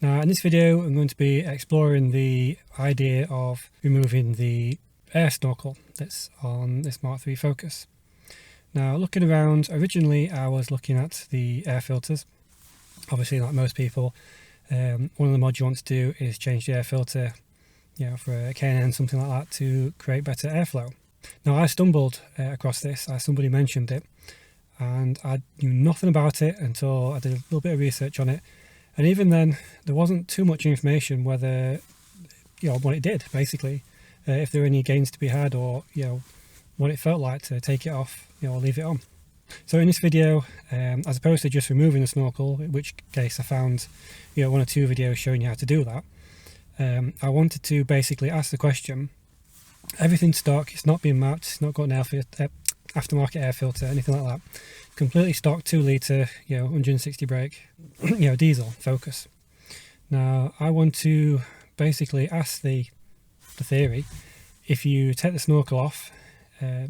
Now in this video I'm going to be exploring the idea of removing the air snorkel that's on this Mark III Focus. Now looking around, originally I was looking at the air filters. Obviously, like most people, one of the mods you want to do is change the air filter, for a K&N, something like that, to create better airflow. Now I stumbled across this, somebody mentioned it, and I knew nothing about it until I did a little bit of research on it. And even then, there wasn't too much information whether, what it did, basically, if there were any gains to be had, or, what it felt like to take it off, or leave it on. So in this video, as opposed to just removing the snorkel, in which case I found, one or two videos showing you how to do that, I wanted to basically ask the question, everything's stock, it's not been mapped, it's not got an aftermarket air filter, anything like that. Completely stock 2 litre, 160 brake, diesel Focus. Now I want to basically ask the theory, if you take the snorkel off, are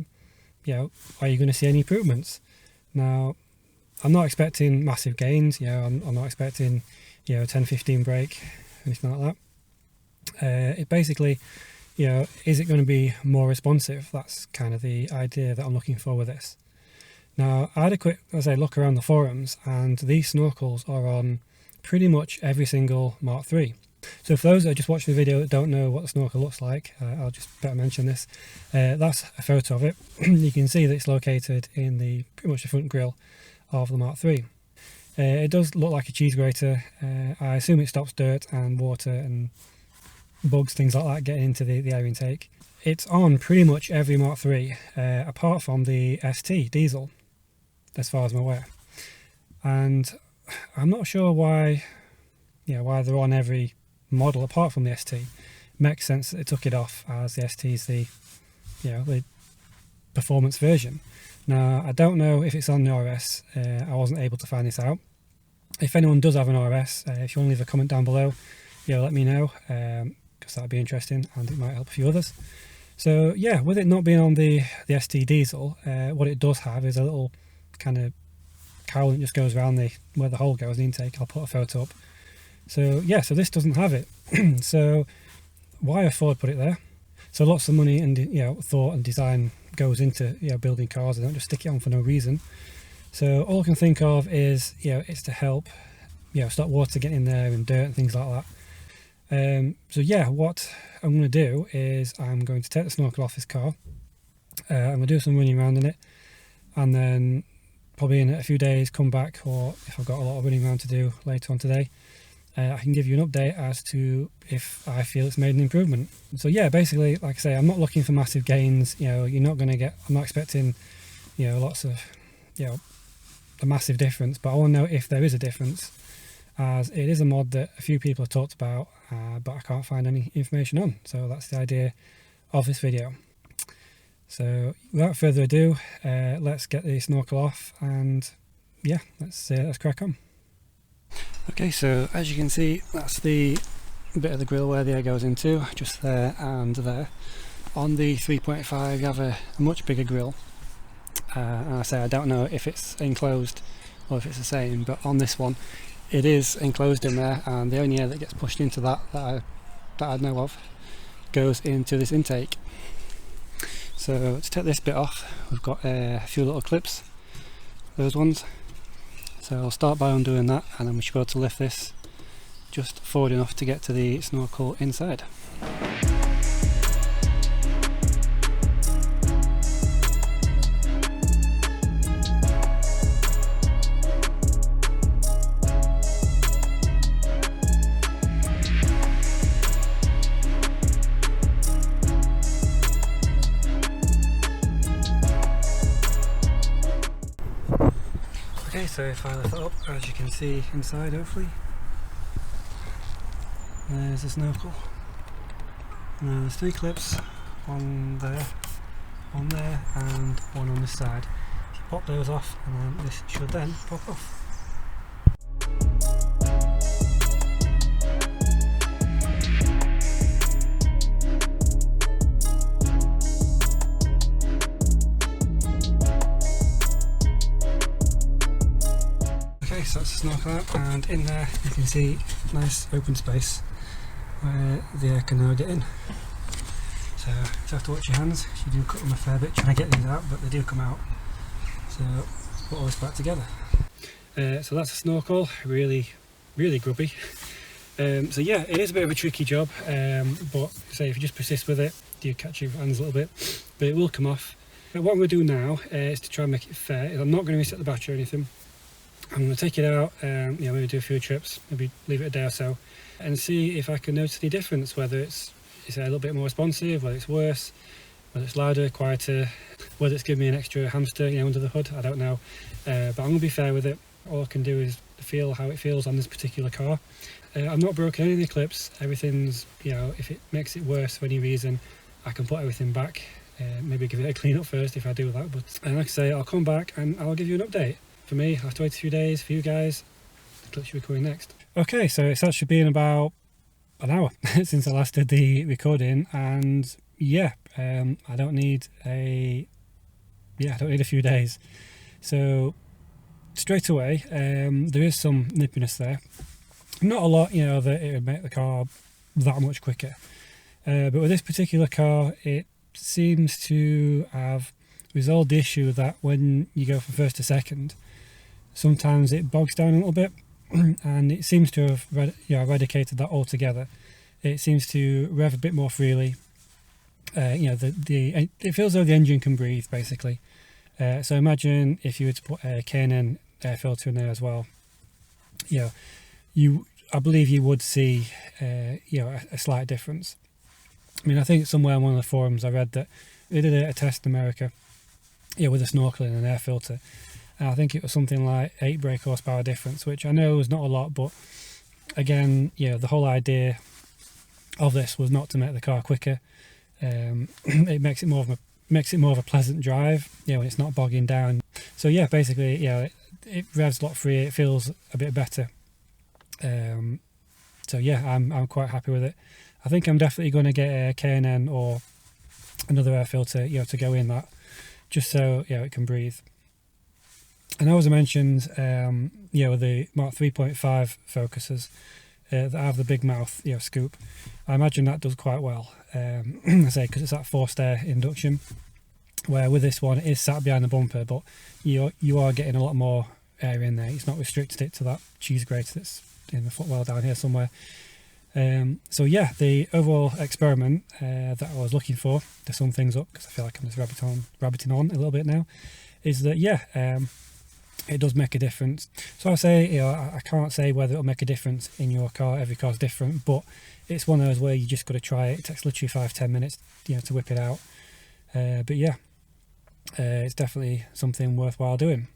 you going to see any improvements? Now I'm not expecting massive gains, I'm not expecting 10-15 brake, anything like that. It basically, is it going to be more responsive? That's kind of the idea that I'm looking for with this. Now I had a quick, look around the forums, and these snorkels are on pretty much every single Mark III. So for those that are just watching the video that don't know what the snorkel looks like, I'll just better mention this. That's a photo of it. You can see that it's located in pretty much the front grille of the Mark III. It does look like a cheese grater. I assume it stops dirt and water and bugs, things like that, getting into the air intake. It's on pretty much every Mark III, apart from the ST diesel, as far as I'm aware. And I'm not sure why they're on every model apart from the ST. It makes sense that they took it off, as the ST is the performance version. Now I don't know if it's on the RS. I wasn't able to find this out. If anyone does have an RS, if you want to leave a comment down below, let me know, because that'd be interesting and it might help a few others. So yeah, with it not being on the ST diesel, what it does have is a little kind of cowl that just goes around where the hole goes, the intake. I'll put a photo up. So yeah, so this doesn't have it. So why have Ford put it there? So lots of money and thought and design goes into building cars. They don't just stick it on for no reason. So all I can think of is it's to help stop water getting in there and dirt and things like that. So yeah, what I'm going to do is I'm going to take the snorkel off this car. I'm going to do some running around in it, and then probably in a few days come back, or if I've got a lot of running around to do later on today, I can give you an update as to if I feel it's made an improvement. So yeah, basically, like I say, I'm not looking for massive gains. You're not going to get, I'm not expecting lots of a massive difference, but I want to know if there is a difference, as it is a mod that a few people have talked about, but I can't find any information on. So that's the idea of this video. So without further ado, let's get the snorkel off, and yeah, let's crack on. Okay, so as you can see, that's the bit of the grille where the air goes into, just there and there. On the 3.5 you have a much bigger grille, and I say I don't know if it's enclosed or if it's the same, but on this one it is enclosed in there, and the only air that gets pushed into that I know of goes into this intake. So to take this bit off, we've got a few little clips, those ones. So I'll start by undoing that, and then we should be able to lift this just forward enough to get to the snorkel inside. Okay, so if I lift it up, as you can see inside, hopefully, there's the snorkel. Now there's 3 clips, one there, and one on this side. If you pop those off, and then this should then pop off. So that's the snorkel out, and in there you can see nice open space where the air can now get in. So you have to watch your hands. You do cut them a fair bit trying to get these out, but they do come out. So put all this back together. So that's a snorkel, really grubby. So yeah, it is a bit of a tricky job, but say if you just persist with it, you catch your hands a little bit, but it will come off. But what I'm going to do now is to try and make it fair. I'm not going to reset the battery or anything. I'm going to take it out, maybe do a few trips, maybe leave it a day or so, and see if I can notice any difference, whether it's a little bit more responsive, whether it's worse, whether it's louder, quieter, whether it's giving me an extra hamster, under the hood. I don't know, but I'm going to be fair with it. All I can do is feel how it feels on this particular car. I've not broken any of the clips. Everything's, if it makes it worse for any reason, I can put everything back. Maybe give it a clean up first if I do that. But like I say, I'll come back and I'll give you an update. For me, I have to wait a few days. For you guys, the clip should be coming next. Okay, so it's actually been about an hour since I last did the recording, and yeah, I don't need a few days. So straight away, there is some nippiness there. Not a lot, that it would make the car that much quicker. But with this particular car, it seems to have resolved the issue that when you go from first to second, sometimes it bogs down a little bit, and it seems to have eradicated that altogether. It seems to rev a bit more freely. It feels as though the engine can breathe, basically. So imagine if you were to put a K&N air filter in there as well. I believe you would see a slight difference. I mean, I think somewhere on one of the forums I read that they did a test in America, with a snorkel and an air filter, and I think it was something like 8 brake horsepower difference, which I know is not a lot, but again, the whole idea of this was not to make the car quicker. It makes it more of a pleasant drive, when it's not bogging down. So yeah, basically, it revs a lot freer. It feels a bit better. So yeah, I'm quite happy with it. I think I'm definitely going to get a K&N or another air filter, to go in that, just so it can breathe. And as I mentioned, with the Mark 3.5 Focuses that have the big mouth, scoop, I imagine that does quite well. I say because it's that forced air induction, where with this one it is sat behind the bumper, but you are getting a lot more air in there. It's not restricted it to that cheese grater that's in the footwell down here somewhere. So yeah, the overall experiment that I was looking for to sum things up, because I feel like I'm just rabbiting on a little bit now, is that it does make a difference. So I say, I can't say whether it'll make a difference in your car. Every car's different, but it's one of those where you just got to try it. It takes literally 5-10 minutes, to whip it out. But yeah, it's definitely something worthwhile doing.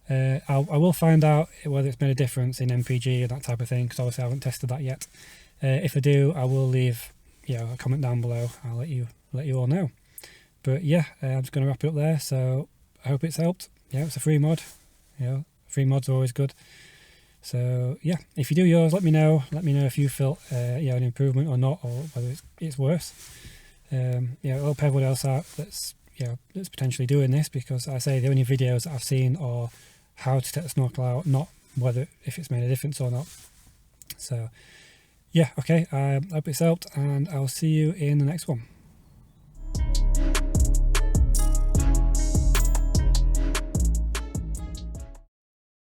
I will find out whether it's made a difference in MPG and that type of thing, because obviously I haven't tested that yet. If I do, I will leave a comment down below. I'll let you all know. But yeah, I'm just going to wrap it up there. So I hope it's helped. It's a free mod. Free mods are always good. So yeah, if you do yours, let me know. Let me know if you felt an improvement or not, or whether it's worse. I'll help everyone else out that's potentially doing this, because I say the only videos that I've seen are how to take the snorkel out, not if it's made a difference or not. So yeah, okay, I hope it's helped, and I'll see you in the next one.